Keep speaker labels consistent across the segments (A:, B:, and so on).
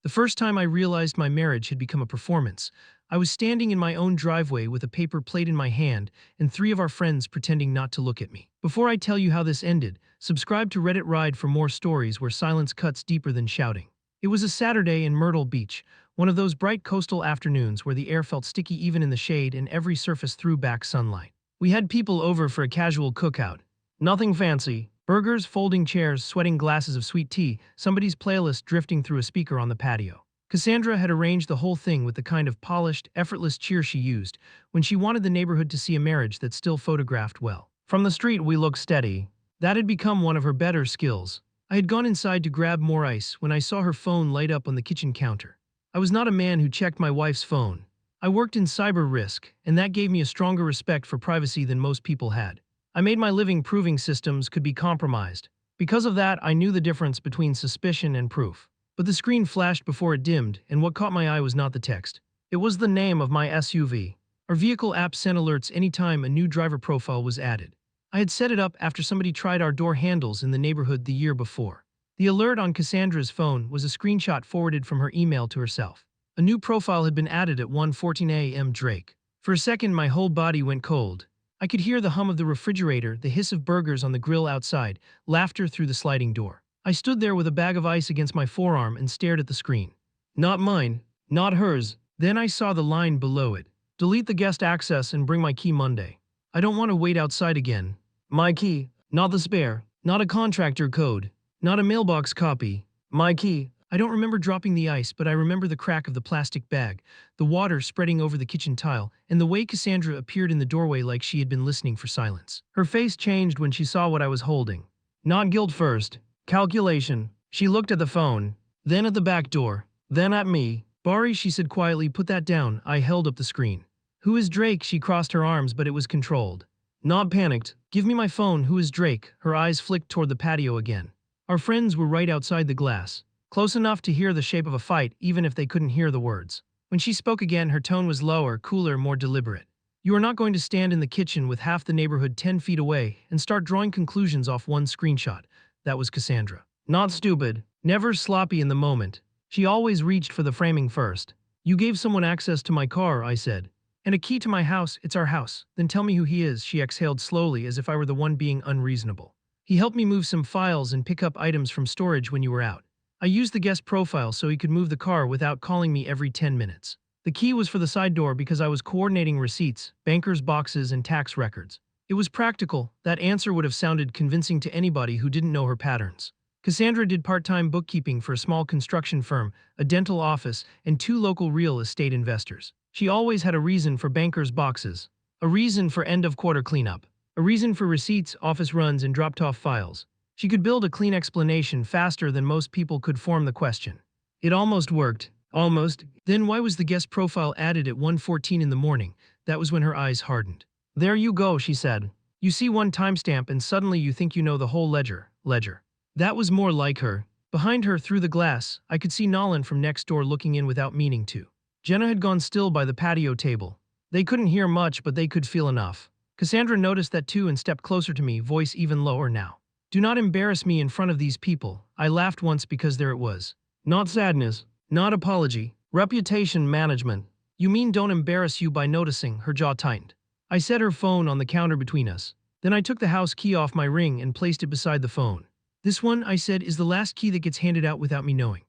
A: The first time I realized my marriage had become a performance, I was standing in my own driveway with a paper plate in my hand and three of our friends pretending not to look at me. Before I tell you how this ended, subscribe to Reddit Ride for more stories where silence cuts deeper than shouting. It was a Saturday in Myrtle Beach, one of those bright coastal afternoons where the air felt sticky even in the shade and every surface threw back sunlight. We had people over for a casual cookout. Nothing fancy. Burgers, folding chairs, sweating glasses of sweet tea, somebody's playlist drifting through a speaker on the patio. Cassandra had arranged the whole thing with the kind of polished, effortless cheer she used when she wanted the neighborhood to see a marriage that still photographed well. From the street, we looked steady. That had become one of her better skills. I had gone inside to grab more ice when I saw her phone light up on the kitchen counter. I was not a man who checked my wife's phone. I worked in cyber risk, and that gave me a stronger respect for privacy than most people had. I made my living proving systems could be compromised. Because of that, I knew the difference between suspicion and proof. But the screen flashed before it dimmed, and what caught my eye was not the text. It was the name of my SUV. Our vehicle app sent alerts anytime a new driver profile was added. I had set it up after somebody tried our door handles in the neighborhood the year before. The alert on Cassandra's phone was a screenshot forwarded from her email to herself. A new profile had been added at 1:14 a.m. Drake. For a second, my whole body went cold. I could hear the hum of the refrigerator, the hiss of burgers on the grill outside, laughter through the sliding door. I stood there with a bag of ice against my forearm and stared at the screen. Not mine, not hers. Then I saw the line below it. Delete the guest access and bring my key Monday. I don't want to wait outside again. My key, not the spare, not a contractor code, not a mailbox copy. My key. I don't remember dropping the ice, but I remember the crack of the plastic bag, the water spreading over the kitchen tile, and the way Cassandra appeared in the doorway like she had been listening for silence. Her face changed when she saw what I was holding. Not guilt first. Calculation. She looked at the phone, then at the back door, then at me. Bari, she said quietly, put that down. I held up the screen. Who is Drake? She crossed her arms, but it was controlled. Not panicked. Give me my phone. Who is Drake? Her eyes flicked toward the patio again. Our friends were right outside the glass. Close enough to hear the shape of a fight, even if they couldn't hear the words. When she spoke again, her tone was lower, cooler, more deliberate. You are not going to stand in the kitchen with half the neighborhood 10 feet away and start drawing conclusions off one screenshot. That was Cassandra. Not stupid, never sloppy in the moment. She always reached for the framing first. You gave someone access to my car, I said. And a key to my house. It's our house. Then tell me who he is. She exhaled slowly as if I were the one being unreasonable. He helped me move some files and pick up items from storage when you were out. I used the guest profile so he could move the car without calling me every 10 minutes. The key was for the side door because I was coordinating receipts, banker's boxes, and tax records. It was practical. That answer would have sounded convincing to anybody who didn't know her patterns. Cassandra did part-time bookkeeping for a small construction firm, a dental office, and 2 local real estate investors. She always had a reason for banker's boxes, a reason for end-of-quarter cleanup, a reason for receipts, office runs, and dropped-off files. She could build a clean explanation faster than most people could form the question. It almost worked. Almost. Then why was the guest profile added at 1:14 in the morning? That was when her eyes hardened. There you go, she said. You see one timestamp and suddenly you think you know the whole ledger. That was more like her. Behind her, through the glass, I could see Nolan from next door looking in without meaning to. Jenna had gone still by the patio table. They couldn't hear much, but they could feel enough. Cassandra noticed that too and stepped closer to me, voice even lower now. Do not embarrass me in front of these people. I laughed once because there it was. Not sadness, not apology, reputation management. You mean don't embarrass you by noticing? Her jaw tightened. I set her phone on the counter between us. Then I took the house key off my ring and placed it beside the phone. This one, I said, is the last key that gets handed out without me knowing.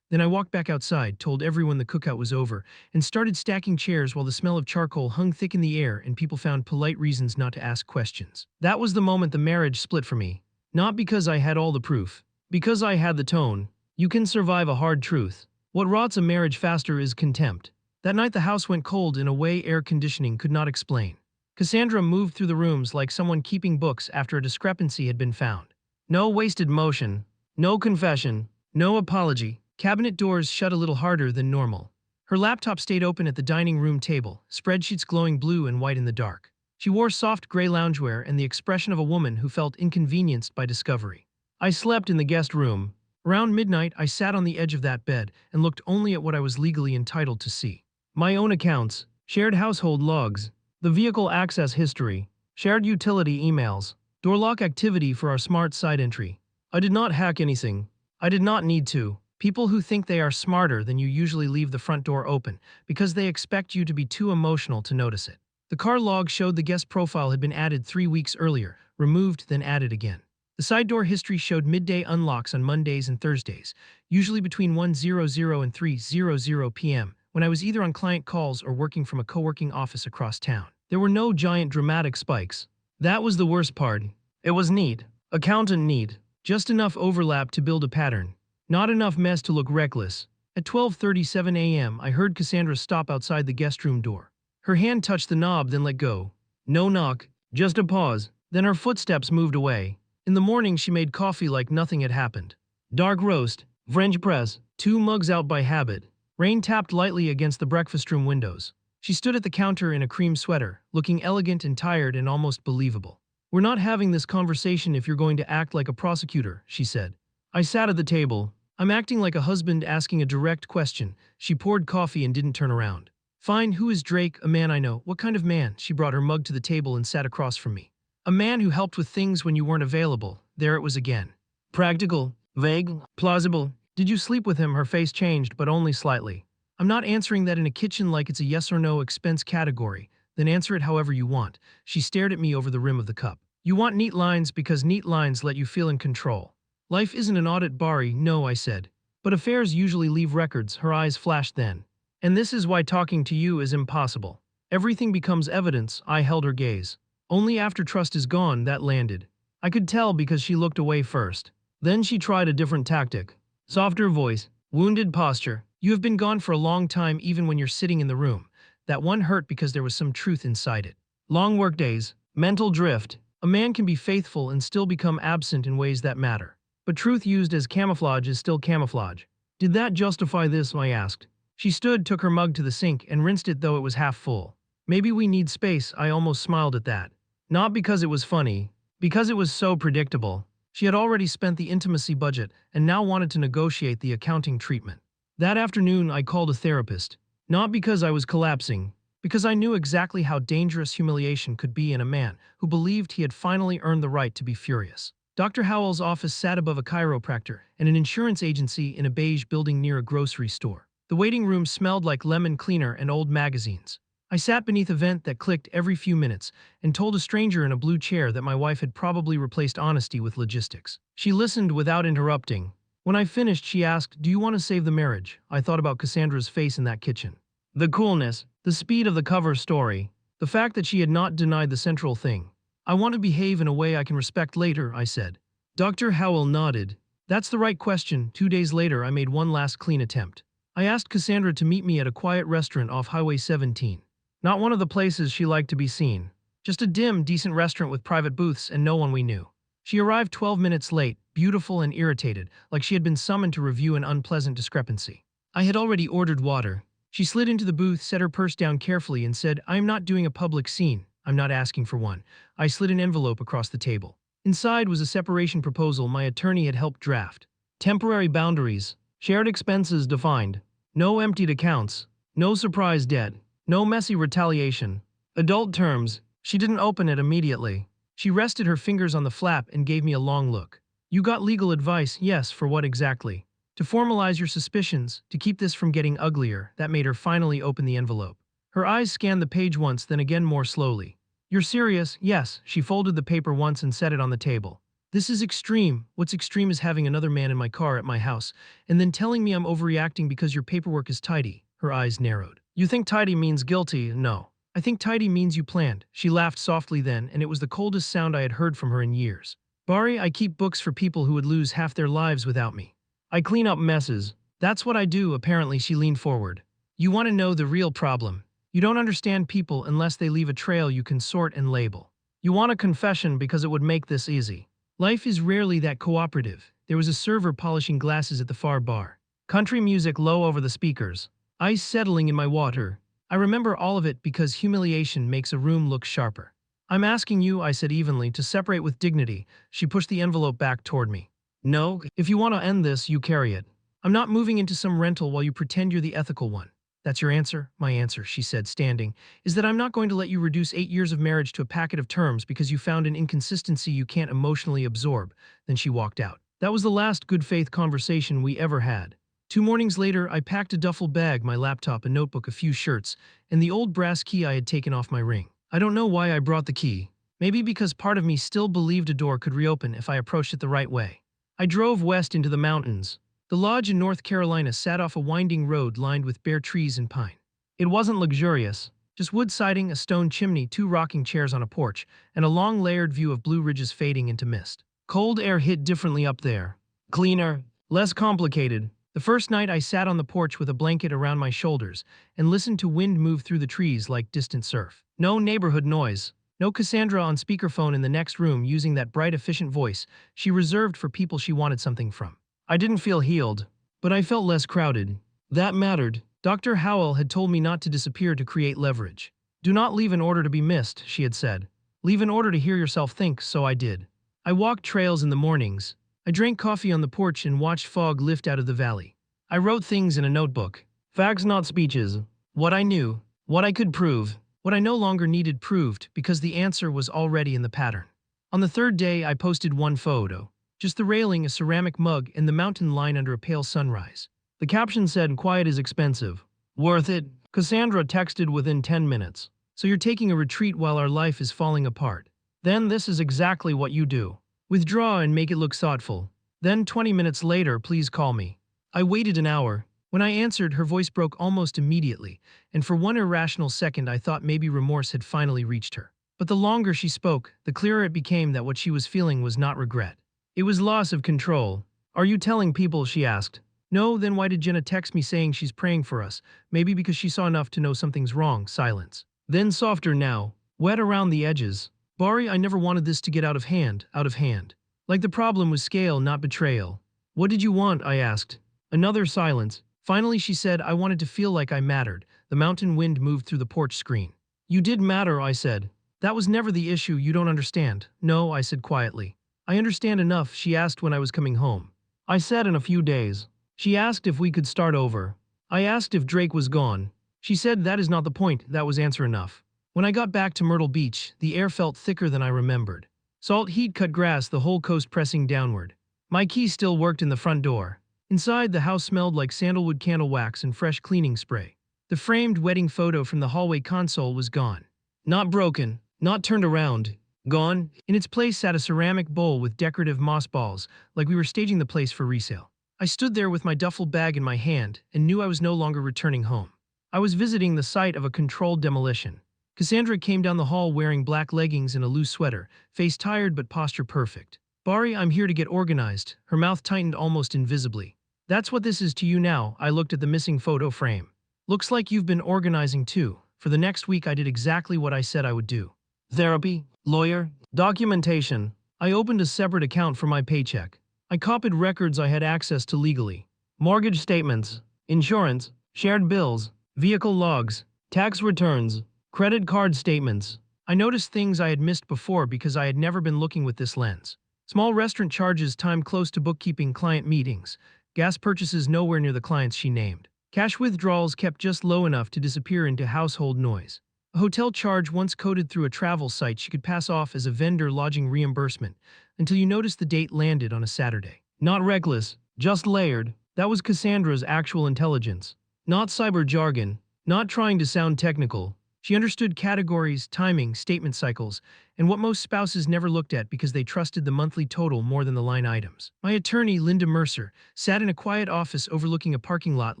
A: Then I walked back outside, told everyone the cookout was over, and started stacking chairs while the smell of charcoal hung thick in the air and people found polite reasons not to ask questions. That was the moment the marriage split for me. Not because I had all the proof. Because I had the tone. You can survive a hard truth. What rots a marriage faster is contempt. That night the house went cold in a way air conditioning could not explain. Cassandra moved through the rooms like someone keeping books after a discrepancy had been found. No wasted motion. No confession. No apology. Cabinet doors shut a little harder than normal. Her laptop stayed open at the dining room table, spreadsheets glowing blue and white in the dark. She wore soft gray loungewear and the expression of a woman who felt inconvenienced by discovery. I slept in the guest room. Around midnight, I sat on the edge of that bed and looked only at what I was legally entitled to see. My own accounts, shared household logs, the vehicle access history, shared utility emails, door lock activity for our smart side entry. I did not hack anything. I did not need to. People who think they are smarter than you usually leave the front door open because they expect you to be too emotional to notice it. The car log showed the guest profile had been added 3 weeks earlier, removed then added again. The side door history showed midday unlocks on Mondays and Thursdays, usually between 1:00 and 3:00 p.m., when I was either on client calls or working from a co-working office across town. There were no giant dramatic spikes. That was the worst part. It was neat. Accountant neat. Just enough overlap to build a pattern. Not enough mess to look reckless. At 12:37 a.m., I heard Cassandra stop outside the guest room door. Her hand touched the knob, then let go. No knock, just a pause. Then her footsteps moved away. In the morning, she made coffee like nothing had happened. Dark roast, French press, 2 mugs out by habit. Rain tapped lightly against the breakfast room windows. She stood at the counter in a cream sweater, looking elegant and tired and almost believable. "We're not having this conversation if you're going to act like a prosecutor," she said. I sat at the table. "I'm acting like a husband asking a direct question." She poured coffee and didn't turn around. "Fine, who is Drake?" "A man I know." "What kind of man?" She brought her mug to the table and sat across from me. "A man who helped with things when you weren't available." There it was again. "Practical, vague, plausible. Did you sleep with him?" Her face changed, but only slightly. "I'm not answering that in a kitchen like it's a yes or no expense category. Then answer it however you want." She stared at me over the rim of the cup. "You want neat lines because neat lines let you feel in control. Life isn't an audit, Bari." "No," I said. "But affairs usually leave records." Her eyes flashed then. "And this is why talking to you is impossible. Everything becomes evidence." I held her gaze. "Only after trust is gone," that landed. I could tell because she looked away first. Then she tried a different tactic. Softer voice, wounded posture. "You have been gone for a long time even when you're sitting in the room." That one hurt because there was some truth inside it. "Long workdays, mental drift. A man can be faithful and still become absent in ways that matter. But truth used as camouflage is still camouflage." "Did that justify this?" I asked. She stood, took her mug to the sink, and rinsed it though it was half full. "Maybe we need space." I almost smiled at that. Not because it was funny, because it was so predictable. She had already spent the intimacy budget and now wanted to negotiate the accounting treatment. That afternoon, I called a therapist. Not because I was collapsing, because I knew exactly how dangerous humiliation could be in a man who believed he had finally earned the right to be furious. Dr. Howell's office sat above a chiropractor and an insurance agency in a beige building near a grocery store. The waiting room smelled like lemon cleaner and old magazines. I sat beneath a vent that clicked every few minutes and told a stranger in a blue chair that my wife had probably replaced honesty with logistics. She listened without interrupting. When I finished, she asked, "Do you want to save the marriage?" I thought about Cassandra's face in that kitchen. The coolness, the speed of the cover story, the fact that she had not denied the central thing. "I want to behave in a way I can respect later," I said. Dr. Howell nodded. "That's the right question." 2 days later, I made one last clean attempt. I asked Cassandra to meet me at a quiet restaurant off Highway 17. Not one of the places she liked to be seen. Just a dim, decent restaurant with private booths and no one we knew. She arrived 12 minutes late, beautiful and irritated, like she had been summoned to review an unpleasant discrepancy. I had already ordered water. She slid into the booth, set her purse down carefully, and said, "I am not doing a public scene. I'm not asking for one." I slid an envelope across the table. Inside was a separation proposal my attorney had helped draft. Temporary boundaries, shared expenses defined, no emptied accounts, no surprise debt, no messy retaliation. Adult terms. She didn't open it immediately. She rested her fingers on the flap and gave me a long look. "You got legal advice?" "Yes." "For what exactly?" "To formalize your suspicions, to keep this from getting uglier." That made her finally open the envelope. Her eyes scanned the page once, then again more slowly. "You're serious?" "Yes." She folded the paper once and set it on the table. "This is extreme." "What's extreme is having another man in my car at my house, and then telling me I'm overreacting because your paperwork is tidy." Her eyes narrowed. "You think tidy means guilty?" "No. I think tidy means you planned." She laughed softly then, and it was the coldest sound I had heard from her in years. "Bari, I keep books for people who would lose half their lives without me. I clean up messes. That's what I do." Apparently, she leaned forward. "You want to know the real problem? You don't understand people unless they leave a trail you can sort and label. You want a confession because it would make this easy. Life is rarely that cooperative." There was a server polishing glasses at the far bar. Country music low over the speakers. Ice settling in my water. I remember all of it because humiliation makes a room look sharper. "I'm asking you," I said evenly, "to separate with dignity." She pushed the envelope back toward me. "No, if you want to end this, you carry it. I'm not moving into some rental while you pretend you're the ethical one." "That's your answer?" "My answer," she said, standing, "is that I'm not going to let you reduce 8 years of marriage to a packet of terms because you found an inconsistency you can't emotionally absorb." Then she walked out. That was the last good faith conversation we ever had. 2 mornings later, I packed a duffel bag, my laptop, a notebook, a few shirts, and the old brass key I had taken off my ring. I don't know why I brought the key. Maybe because part of me still believed a door could reopen if I approached it the right way. I drove west into the mountains. The lodge in North Carolina sat off a winding road lined with bare trees and pine. It wasn't luxurious, just wood siding, a stone chimney, 2 rocking chairs on a porch, and a long layered view of blue ridges fading into mist. Cold air hit differently up there. Cleaner, less complicated. The first night I sat on the porch with a blanket around my shoulders and listened to wind move through the trees like distant surf. No neighborhood noise. No Cassandra on speakerphone in the next room using that bright, efficient voice she reserved for people she wanted something from. I didn't feel healed, but I felt less crowded. That mattered. Dr. Howell had told me not to disappear to create leverage. Do not leave in order to be missed, she had said. Leave in order to hear yourself think, so I did. I walked trails in the mornings. I drank coffee on the porch and watched fog lift out of the valley. I wrote things in a notebook. Facts, not speeches. What I knew, what I could prove, what I no longer needed proved because the answer was already in the pattern. On the 3rd day, I posted one photo. Just the railing, a ceramic mug, and the mountain line under a pale sunrise. The caption said, "Quiet is expensive. Worth it." Cassandra texted within 10 minutes. "So you're taking a retreat while our life is falling apart. Then this is exactly what you do. Withdraw and make it look thoughtful. Then 20 minutes later, please call me." I waited an hour. When I answered, her voice broke almost immediately, and for one irrational second I thought maybe remorse had finally reached her. But the longer she spoke, the clearer it became that what she was feeling was not regret. It was loss of control. "Are you telling people?" she asked. "No, then why did Jenna text me saying she's praying for us? Maybe because she saw enough to know something's wrong." Silence. Then softer now, wet around the edges. "Bari, I never wanted this to get out of hand, out of hand. Like the problem was scale, not betrayal." "What did you want?" I asked. Another silence. Finally she said, "I wanted to feel like I mattered." The mountain wind moved through the porch screen. "You did matter," I said. "That was never the issue, you don't understand." "No," I said quietly. "I understand enough." She asked when I was coming home. I said in a few days. She asked if we could start over. I asked if Drake was gone. She said that is not the point, that was answer enough. When I got back to Myrtle Beach, the air felt thicker than I remembered. Salt heat cut grass, the whole coast pressing downward. My key still worked in the front door. Inside, the house smelled like sandalwood candle wax and fresh cleaning spray. The framed wedding photo from the hallway console was gone. Not broken, not turned around. Gone. In its place sat a ceramic bowl with decorative moss balls, like we were staging the place for resale. I stood there with my duffel bag in my hand and knew I was no longer returning home. I was visiting the site of a controlled demolition. Cassandra came down the hall wearing black leggings and a loose sweater, face tired but posture perfect. "Bari, I'm here to get organized." Her mouth tightened almost invisibly. "That's what this is to you now." I looked at the missing photo frame. "Looks like you've been organizing too." For the next week I did exactly what I said I would do. Therapy, lawyer, documentation. I opened a separate account for my paycheck. I copied records I had access to legally. Mortgage statements, insurance, shared bills, vehicle logs, tax returns, credit card statements. I noticed things I had missed before because I had never been looking with this lens. Small restaurant charges timed close to bookkeeping, client meetings, gas purchases nowhere near the clients she named. Cash withdrawals kept just low enough to disappear into household noise. A hotel charge once coded through a travel site she could pass off as a vendor lodging reimbursement until you noticed the date landed on a Saturday. Not reckless, just layered. That was Cassandra's actual intelligence. Not cyber jargon, not trying to sound technical. She understood categories, timing, statement cycles, and what most spouses never looked at because they trusted the monthly total more than the line items. My attorney, Linda Mercer, sat in a quiet office overlooking a parking lot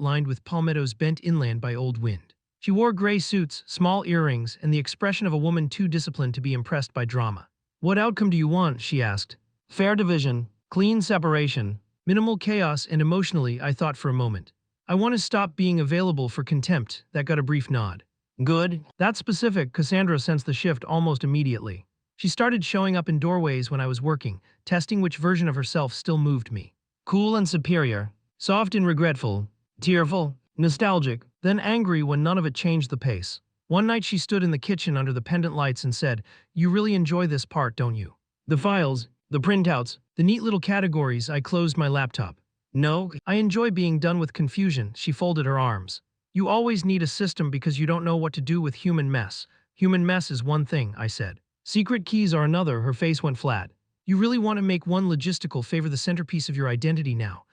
A: lined with palmettos bent inland by old wind. She wore gray suits, small earrings, and the expression of a woman too disciplined to be impressed by drama. "What outcome do you want?" she asked. "Fair division, clean separation, minimal chaos," and emotionally, I thought for a moment. "I want to stop being available for contempt." That got a brief nod. "Good. That's specific." Cassandra sensed the shift almost immediately. She started showing up in doorways when I was working, testing which version of herself still moved me. Cool and superior, soft and regretful, tearful, nostalgic, then angry when none of it changed the pace. One night she stood in the kitchen under the pendant lights and said, "You really enjoy this part, don't you? The files, the printouts, the neat little categories." I closed my laptop. "No, I enjoy being done with confusion." She folded her arms. "You always need a system because you don't know what to do with human mess." "Human mess is one thing," I said. "Secret keys are another." Her face went flat. "You really want to make one logistical favor the centerpiece of your identity now?"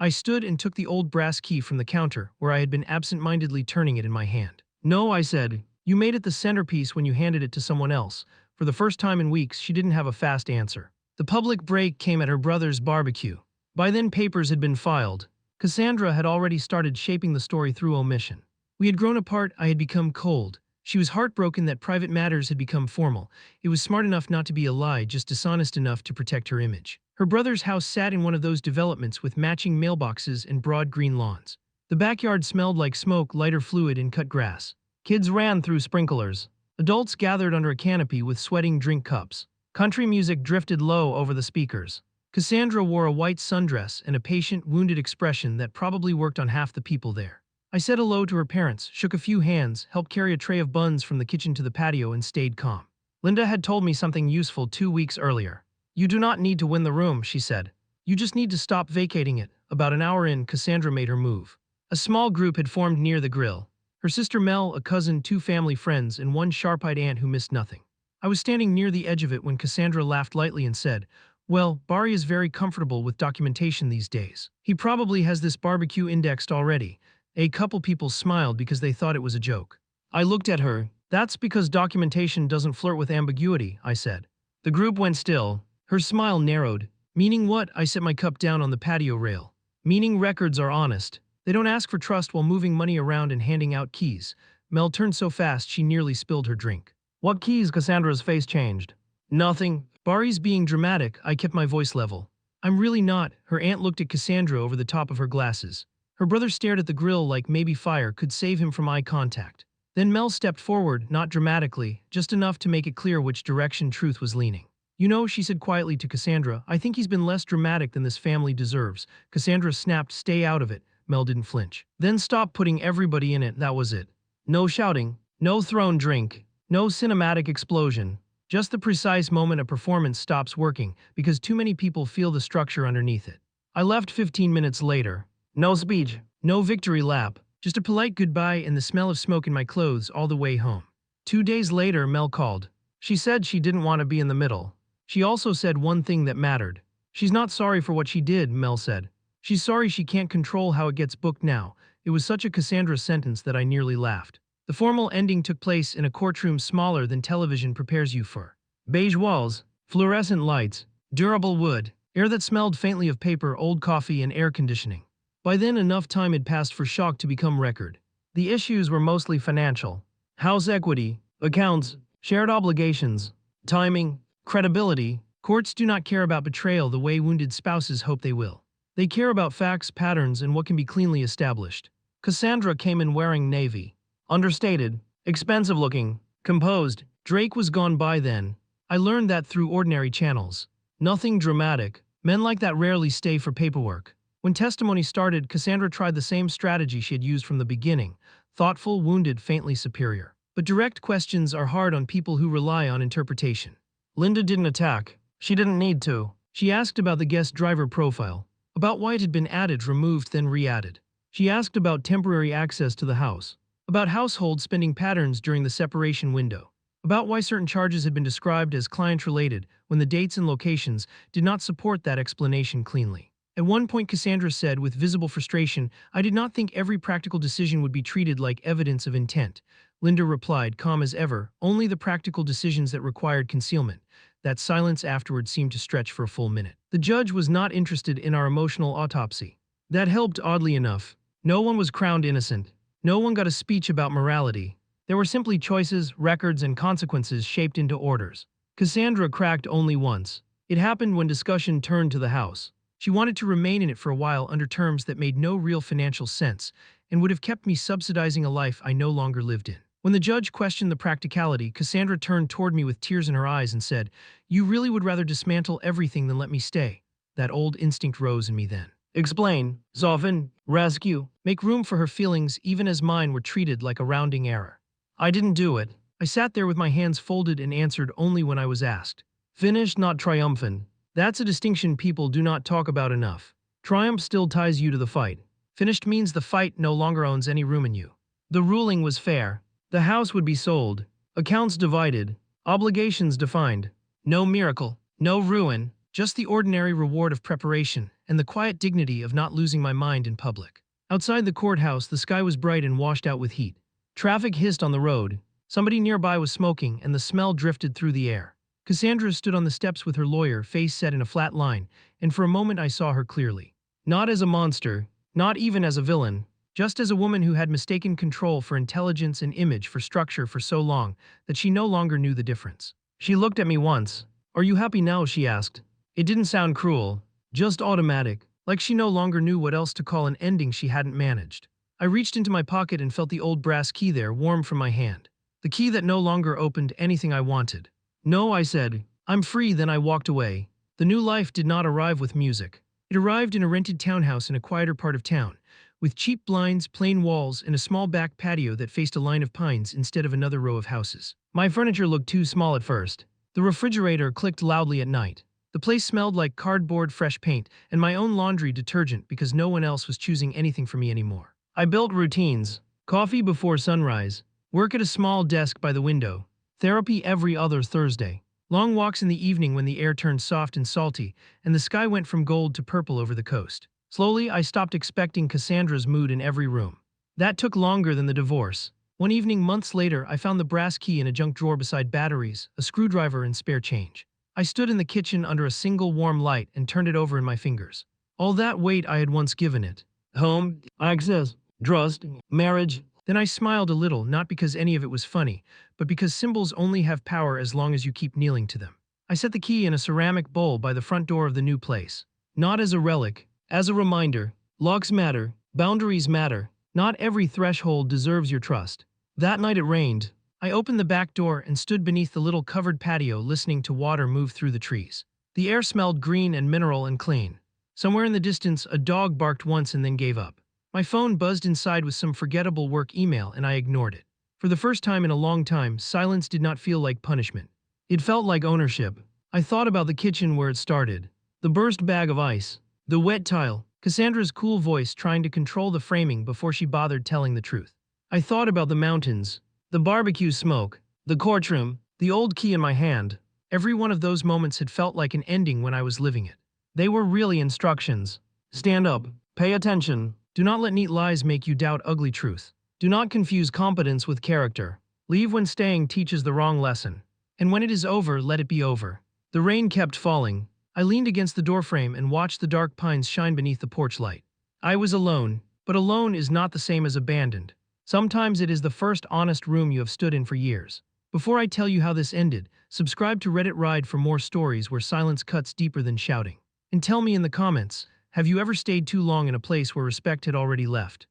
A: I stood and took the old brass key from the counter, where I had been absent-mindedly turning it in my hand. No, I said. You made it the centerpiece when you handed it to someone else. For the first time in weeks, she didn't have a fast answer. The public break came at her brother's barbecue. By then papers had been filed. Cassandra had already started shaping the story through omission. We had grown apart, I had become cold. She was heartbroken that private matters had become formal. It was smart enough not to be a lie, just dishonest enough to protect her image. Her brother's house sat in one of those developments with matching mailboxes and broad green lawns. The backyard smelled like smoke, lighter fluid, and cut grass. Kids ran through sprinklers. Adults gathered under a canopy with sweating drink cups. Country music drifted low over the speakers. Cassandra wore a white sundress and a patient, wounded expression that probably worked on half the people there. I said hello to her parents, shook a few hands, helped carry a tray of buns from the kitchen to the patio, and stayed calm. Linda had told me something useful 2 weeks earlier. You do not need to win the room, she said. You just need to stop vacating it. About an hour in, Cassandra made her move. A small group had formed near the grill. Her sister Mel, a cousin, 2 family friends, and 1 sharp-eyed aunt who missed nothing. I was standing near the edge of it when Cassandra laughed lightly and said, well, Barry is very comfortable with documentation these days. He probably has this barbecue indexed already. A couple people smiled because they thought it was a joke. I looked at her. That's because documentation doesn't flirt with ambiguity, I said. The group went still. Her smile narrowed. Meaning what? I set my cup down on the patio rail. Meaning records are honest. They don't ask for trust while moving money around and handing out keys. Mel turned so fast she nearly spilled her drink. What keys? Cassandra's face changed. Nothing. Barry's being dramatic. I kept my voice level. I'm really not. Her aunt looked at Cassandra over the top of her glasses. Her brother stared at the grill like maybe fire could save him from eye contact. Then Mel stepped forward, not dramatically, just enough to make it clear which direction truth was leaning. You know, she said quietly to Cassandra, I think he's been less dramatic than this family deserves. Cassandra snapped, stay out of it. Mel didn't flinch. Then stop putting everybody in it, that was it. No shouting, no thrown drink, no cinematic explosion. Just the precise moment a performance stops working because too many people feel the structure underneath it. I left 15 minutes later. No speech, no victory lap, just a polite goodbye and the smell of smoke in my clothes all the way home. 2 days later, Mel called. She said she didn't want to be in the middle. She also said one thing that mattered. She's not sorry for what she did, Mel said. She's sorry she can't control how it gets booked now. It was such a Cassandra sentence that I nearly laughed. The formal ending took place in a courtroom smaller than television prepares you for. Beige walls, fluorescent lights, durable wood, air that smelled faintly of paper, old coffee, and air conditioning. By then, enough time had passed for shock to become record. The issues were mostly financial. House equity, accounts, shared obligations, timing, credibility. Courts do not care about betrayal the way wounded spouses hope they will. They care about facts, patterns, and what can be cleanly established. Cassandra came in wearing navy. Understated, expensive looking, composed. Drake was gone by then. I learned that through ordinary channels. Nothing dramatic. Men like that rarely stay for paperwork. When testimony started, Cassandra tried the same strategy she had used from the beginning. Thoughtful, wounded, faintly superior. But direct questions are hard on people who rely on interpretation. Linda didn't attack. She didn't need to. She asked about the guest driver profile. About why it had been added, removed, then re-added. She asked about temporary access to the house. About household spending patterns during the separation window. About why certain charges had been described as client-related when the dates and locations did not support that explanation cleanly. At one point, Cassandra said with visible frustration, I did not think every practical decision would be treated like evidence of intent. Linda replied, calm as ever, only the practical decisions that required concealment. That silence afterward seemed to stretch for a full minute. The judge was not interested in our emotional autopsy. That helped, oddly enough. No one was crowned innocent. No one got a speech about morality. There were simply choices, records, and consequences shaped into orders. Cassandra cracked only once. It happened when discussion turned to the house. She wanted to remain in it for a while under terms that made no real financial sense and would have kept me subsidizing a life I no longer lived in. When the judge questioned the practicality, Cassandra turned toward me with tears in her eyes and said, You really would rather dismantle everything than let me stay. That old instinct rose in me then. Explain, soften, rescue, make room for her feelings even as mine were treated like a rounding error. I didn't do it. I sat there with my hands folded and answered only when I was asked. Finished, not triumphant. That's a distinction people do not talk about enough. Triumph still ties you to the fight. Finished means the fight no longer owns any room in you. The ruling was fair. The house would be sold. Accounts divided. Obligations defined. No miracle. No ruin. Just the ordinary reward of preparation and the quiet dignity of not losing my mind in public. Outside the courthouse, the sky was bright and washed out with heat. Traffic hissed on the road. Somebody nearby was smoking, and the smell drifted through the air. Cassandra stood on the steps with her lawyer, face set in a flat line, and for a moment I saw her clearly. Not as a monster, not even as a villain, just as a woman who had mistaken control for intelligence and image for structure for so long that she no longer knew the difference. She looked at me once. "Are you happy now?" she asked. It didn't sound cruel, just automatic, like she no longer knew what else to call an ending she hadn't managed. I reached into my pocket and felt the old brass key there, warm from my hand. The key that no longer opened anything I wanted. "No," I said. "I'm free." Then I walked away. The new life did not arrive with music. It arrived in a rented townhouse in a quieter part of town, with cheap blinds, plain walls, and a small back patio that faced a line of pines instead of another row of houses. My furniture looked too small at first. The refrigerator clicked loudly at night. The place smelled like cardboard, fresh paint, and my own laundry detergent because no one else was choosing anything for me anymore. I built routines. Coffee before sunrise, work at a small desk by the window, therapy every other Thursday, long walks in the evening when the air turned soft and salty, and the sky went from gold to purple over the coast. Slowly, I stopped expecting Cassandra's mood in every room. That took longer than the divorce. One evening, months later, I found the brass key in a junk drawer beside batteries, a screwdriver, and spare change. I stood in the kitchen under a single warm light and turned it over in my fingers. All that weight I had once given it. Home, access, trust, marriage. Then I smiled a little, not because any of it was funny, but because symbols only have power as long as you keep kneeling to them. I set the key in a ceramic bowl by the front door of the new place. Not as a relic, as a reminder. Locks matter, boundaries matter. Not every threshold deserves your trust. That night it rained. I opened the back door and stood beneath the little covered patio listening to water move through the trees. The air smelled green and mineral and clean. Somewhere in the distance, a dog barked once and then gave up. My phone buzzed inside with some forgettable work email and I ignored it. For the first time in a long time, silence did not feel like punishment. It felt like ownership. I thought about the kitchen where it started. The burst bag of ice. The wet tile. Cassandra's cool voice trying to control the framing before she bothered telling the truth. I thought about the mountains. The barbecue smoke. The courtroom. The old key in my hand. Every one of those moments had felt like an ending when I was living it. They were really instructions. Stand up. Pay attention. Do not let neat lies make you doubt ugly truth. Do not confuse competence with character. Leave when staying teaches the wrong lesson. And when it is over, let it be over. The rain kept falling. I leaned against the doorframe and watched the dark pines shine beneath the porch light. I was alone, but alone is not the same as abandoned. Sometimes it is the first honest room you have stood in for years. Before I tell you how this ended, subscribe to Reddit Ride for more stories where silence cuts deeper than shouting. And tell me in the comments, have you ever stayed too long in a place where respect had already left?